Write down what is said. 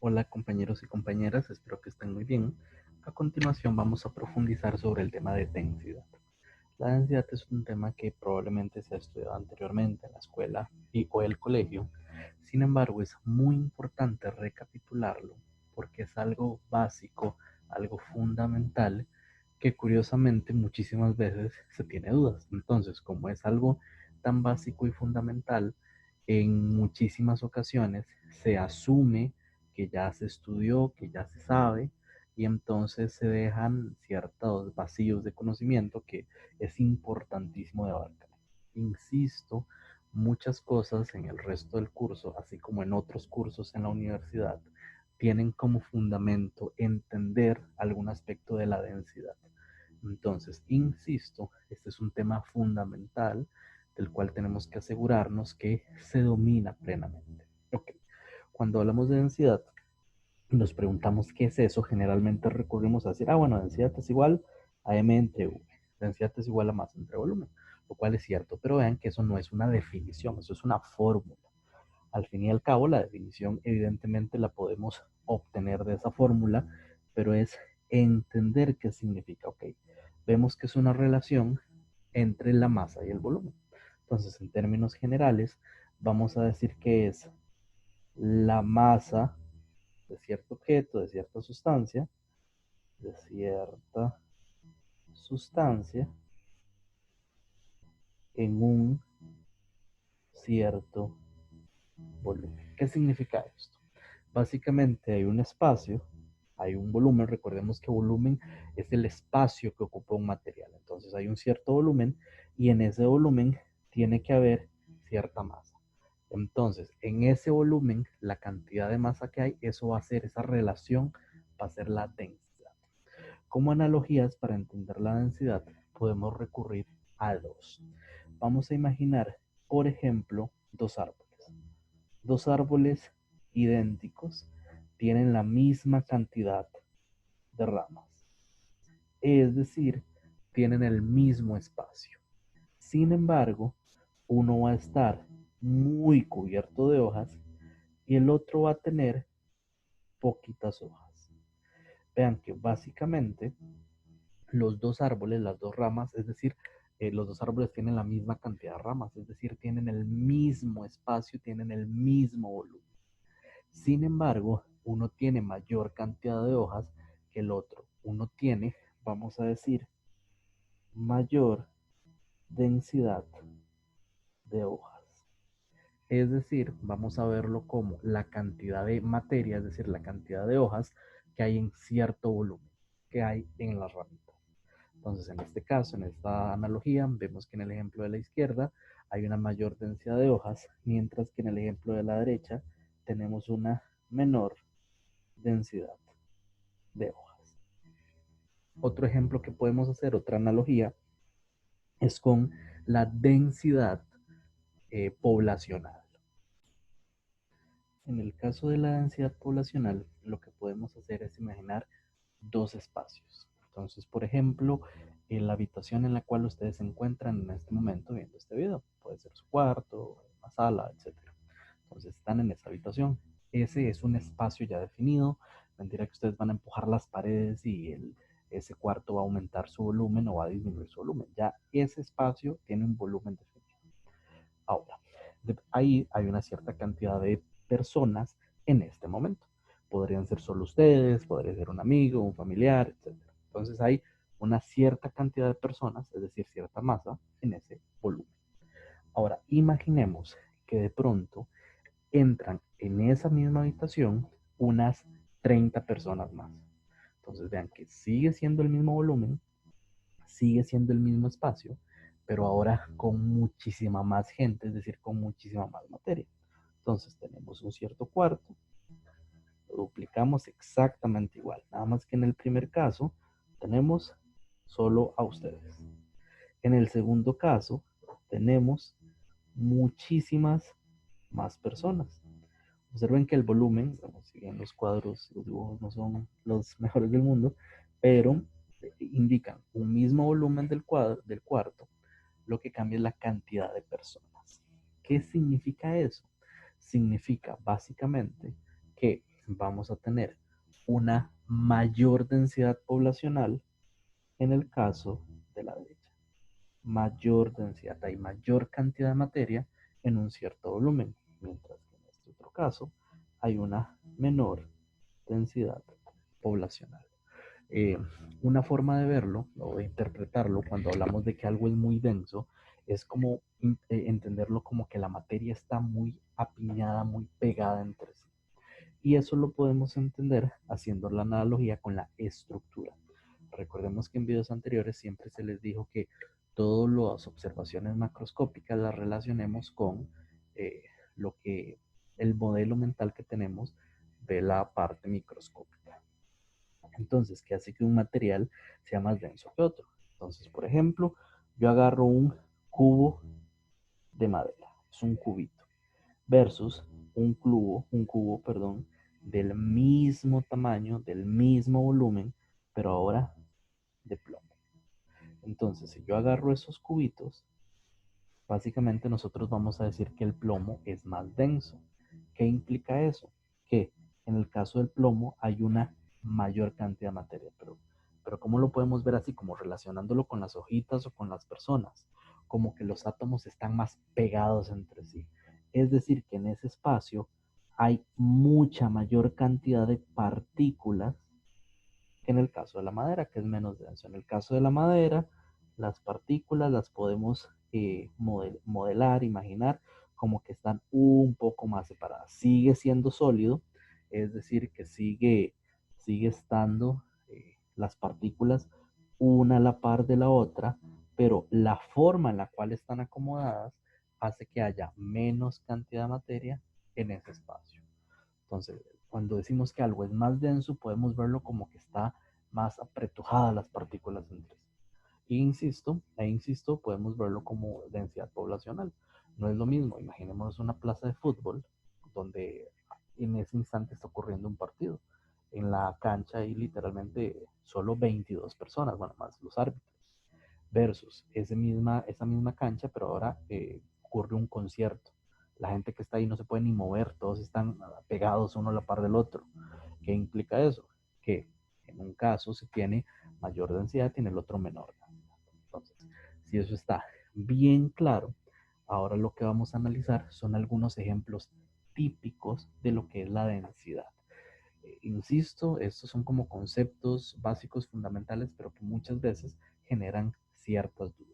Hola compañeros y compañeras, espero que estén muy bien. A continuación vamos a profundizar sobre el tema de densidad. La densidad es un tema que probablemente se ha estudiado anteriormente en la escuela o el colegio. Sin embargo, es muy importante recapitularlo porque es algo básico, algo fundamental que curiosamente muchísimas veces se tiene dudas. Entonces, como es algo tan básico y fundamental, en muchísimas ocasiones se asume que ya se estudió, que ya se sabe, y entonces se dejan ciertos vacíos de conocimiento que es importantísimo de abarcar. Insisto, muchas cosas en el resto del curso, así como en otros cursos en la universidad, tienen como fundamento entender algún aspecto de la densidad. Entonces, insisto, este es un tema fundamental del cual tenemos que asegurarnos que se domina plenamente. Ok, cuando hablamos de densidad, nos preguntamos qué es eso, generalmente recurrimos a decir, bueno, densidad es igual a m entre v, densidad es igual a masa entre volumen, lo cual es cierto, pero vean que eso no es una definición, eso es una fórmula. Al fin y al cabo, la definición evidentemente la podemos obtener de esa fórmula, pero es entender qué significa. Ok, vemos que es una relación entre la masa y el volumen. Entonces, en términos generales, vamos a decir que es la masa de cierto objeto, de cierta sustancia en un cierto volumen. ¿Qué significa esto? Básicamente hay un espacio, hay un volumen, recordemos que volumen es el espacio que ocupa un material. Entonces hay un cierto volumen y en ese volumen tiene que haber cierta masa. Entonces, en ese volumen, la cantidad de masa que hay, eso va a ser, esa relación va a ser la densidad. Como analogías para entender la densidad, podemos recurrir a dos. Vamos a imaginar, por ejemplo, dos árboles. Dos árboles idénticos tienen la misma cantidad de ramas, es decir, tienen el mismo espacio. Sin embargo, uno va a estar muy cubierto de hojas y el otro va a tener poquitas hojas. Vean que básicamente los dos árboles, las dos ramas, es decir, los dos árboles tienen la misma cantidad de ramas, es decir, tienen el mismo espacio, tienen el mismo volumen. Sin embargo, uno tiene mayor cantidad de hojas que el otro. Uno tiene, vamos a decir, mayor densidad de hojas. Es decir, vamos a verlo como la cantidad de materia, es decir, la cantidad de hojas que hay en cierto volumen, que hay en las ramitas. Entonces, en este caso, en esta analogía, vemos que en el ejemplo de la izquierda hay una mayor densidad de hojas, mientras que en el ejemplo de la derecha tenemos una menor densidad de hojas. Otro ejemplo que podemos hacer, otra analogía, es con la densidad poblacional. En el caso de la densidad poblacional, lo que podemos hacer es imaginar dos espacios. Entonces, por ejemplo, en la habitación en la cual ustedes se encuentran en este momento viendo este video, puede ser su cuarto, una sala, etcétera. Entonces, están en esa habitación. Ese es un espacio ya definido. Mentira que ustedes van a empujar las paredes y ese cuarto va a aumentar su volumen o va a disminuir su volumen. Ya ese espacio tiene un volumen definido. Ahora, ahí hay una cierta cantidad de personas en este momento. Podrían ser solo ustedes, podría ser un amigo, un familiar, etc. Entonces hay una cierta cantidad de personas, es decir, cierta masa en ese volumen. Ahora, imaginemos que de pronto entran en esa misma habitación unas 30 personas más. Entonces vean que sigue siendo el mismo volumen, sigue siendo el mismo espacio, pero ahora con muchísima más gente, es decir, con muchísima más materia. Entonces tenemos un cierto cuarto, lo duplicamos exactamente igual, nada más que en el primer caso tenemos solo a ustedes. En el segundo caso tenemos muchísimas más personas. Observen que el volumen, bueno, si bien los cuadros, los dibujos no son los mejores del mundo, pero indican un mismo volumen del cuarto, lo que cambia es la cantidad de personas. ¿Qué significa eso? Significa básicamente que vamos a tener una mayor densidad poblacional en el caso de la derecha. Mayor densidad, hay mayor cantidad de materia en un cierto volumen, mientras que en este otro caso hay una menor densidad poblacional. Eh, una forma de verlo o de interpretarlo cuando hablamos de que algo es muy denso es como entenderlo como que la materia está muy apiñada, muy pegada entre sí. Y eso lo podemos entender haciendo la analogía con la estructura. Recordemos que en videos anteriores siempre se les dijo que todas las observaciones macroscópicas las relacionemos con eh, lo que el modelo mental que tenemos de la parte microscópica. Entonces, ¿qué hace que un material sea más denso que otro? Entonces, por ejemplo, yo agarro un cubo de madera, es un cubito, versus un cubo, del mismo tamaño, del mismo volumen, pero ahora de plomo. Entonces, si yo agarro esos cubitos, básicamente nosotros vamos a decir que el plomo es más denso. ¿Qué implica eso? Que en el caso del plomo hay una mayor cantidad de materia, pero ¿cómo lo podemos ver así? Como relacionándolo con las hojitas o con las personas, como que los átomos están más pegados entre sí. Es decir, que en ese espacio hay mucha mayor cantidad de partículas que en el caso de la madera, que es menos denso. En el caso de la madera, las partículas las podemos modelar, imaginar como que están un poco más separadas. Sigue siendo sólido, es decir, que sigue estando las partículas una a la par de la otra, pero la forma en la cual están acomodadas hace que haya menos cantidad de materia en ese espacio. Entonces, cuando decimos que algo es más denso, podemos verlo como que está más apretujadas las partículas entre sí. E insisto, podemos verlo como densidad poblacional. No es lo mismo, imaginemos una plaza de fútbol donde en ese instante está ocurriendo un partido. En la cancha hay literalmente solo 22 personas, bueno, más los árbitros, versus esa misma cancha, pero ahora ocurre un concierto. La gente que está ahí no se puede ni mover, todos están pegados uno a la par del otro. ¿Qué implica eso? Que en un caso se tiene mayor densidad y en el otro menor. Entonces, si eso está bien claro, ahora lo que vamos a analizar son algunos ejemplos típicos de lo que es la densidad. Insisto, estos son como conceptos básicos fundamentales, pero que muchas veces generan ciertas dudas.